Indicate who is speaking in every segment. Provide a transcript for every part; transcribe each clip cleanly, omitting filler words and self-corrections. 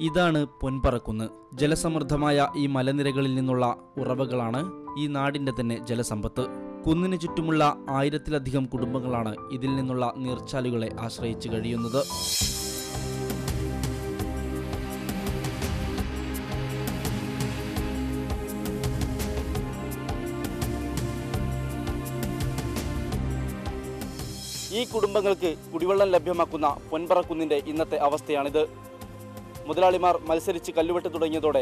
Speaker 1: ഇതാണ് പൊൻപറക്കുന്ന്. ജലസമൃദ്ധമായ ഈ മലനിരകളിൽ നിന്നുള്ള ഉറവകളാണ് ഈ നാടിന്റെ തന്നെ ജലസമ്പത്ത്. കുന്നിന് ചുറ്റുമുള്ള 1000-ലധികം കുടുംബങ്ങളാണ് ഇതിൽ നിന്നുള്ള നീർച്ചാലുകളെ ആശ്രയിച്ച് കഴിയുന്നത്. ഈ കുടുംബങ്ങൾക്ക് കുടിവെള്ളം ലഭ്യമാക്കുന്ന പൊൻപറക്കുന്നിന്റെ ഇന്നത്തെ അവസ്ഥയാണിത്. മുതലാളിമാർ മത്സരിച്ച് കല്ലുവെട്ട് തുടങ്ങിയതോടെ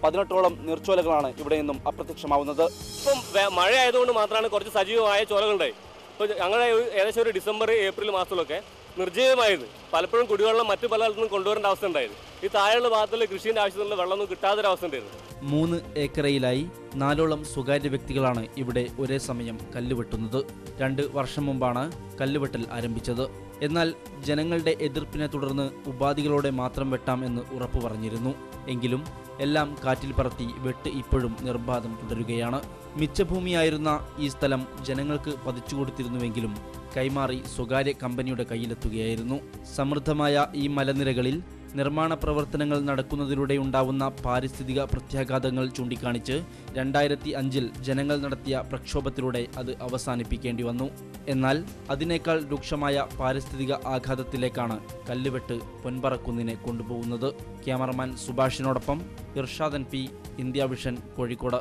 Speaker 1: 18ഓളം നീർച്ചോലകളാണ് ഇവിടെ നിന്നും അപ്രത്യക്ഷമാവുന്നത്.
Speaker 2: ഇപ്പം മഴ ആയതുകൊണ്ട് മാത്രമാണ് കുറച്ച് സജീവമായ ചോലകളുണ്ടായി. ഇപ്പോൾ ഞങ്ങളുടെ ഏകദേശം ഒരു ഡിസംബർ ഏപ്രിൽ മാസത്തിലൊക്കെ നിർജ്ജീവമായത്. പലപ്പോഴും കുടിവെള്ളം മറ്റു പല സ്ഥലത്തും കൊണ്ടുവരേണ്ട അവസ്ഥ ഉണ്ടായിരുന്നു. ഈ താഴെയുള്ള ഭാഗത്തുള്ള കൃഷിയുടെ ആവശ്യത്തിനുള്ള വെള്ളമൊന്നും കിട്ടാത്തൊരവസ്ഥ ഉണ്ടായിരുന്നു.
Speaker 1: 3 ഏക്കറയിലായി 4ഓളം സ്വകാര്യ വ്യക്തികളാണ് ഇവിടെ ഒരേ സമയം കല്ലുവെട്ടുന്നത്. 2 വർഷം മുമ്പാണ് കല്ലുവെട്ടൽ ആരംഭിച്ചത്. എന്നാൽ ജനങ്ങളുടെ എതിർപ്പിനെ തുടർന്ന് ഉപാധികളോടെ മാത്രം വെട്ടാം എന്ന് ഉറപ്പു പറഞ്ഞിരുന്നു. എങ്കിലും എല്ലാം കാറ്റിൽ പറത്തി വെട്ട് ഇപ്പോഴും നിർബാധം തുടരുകയാണ്. മിച്ചഭൂമിയായിരുന്ന ഈ സ്ഥലം ജനങ്ങൾക്ക് പതിച്ചുകൊടുത്തിരുന്നുവെങ്കിലും കൈമാറി സ്വകാര്യ കമ്പനിയുടെ കയ്യിലെത്തുകയായിരുന്നു. സമൃദ്ധമായ ഈ മലനിരകളിൽ നിർമ്മാണ പ്രവർത്തനങ്ങൾ നടക്കുന്നതിലൂടെ ഉണ്ടാവുന്ന പാരിസ്ഥിതിക പ്രത്യാഘാതങ്ങൾ ചൂണ്ടിക്കാണിച്ച് 2005-ൽ ജനങ്ങൾ നടത്തിയ പ്രക്ഷോഭത്തിലൂടെ അത് അവസാനിപ്പിക്കേണ്ടി വന്നു. എന്നാൽ അതിനേക്കാൾ രൂക്ഷമായ പാരിസ്ഥിതിക ആഘാതത്തിലേക്കാണ് കല്ലുവെട്ട് പൊൻപറക്കുന്നിനെ കൊണ്ടുപോകുന്നത്. ക്യാമറമാൻ സുഭാഷിനോടൊപ്പം Irshadan P, India Vision, Kozhikode.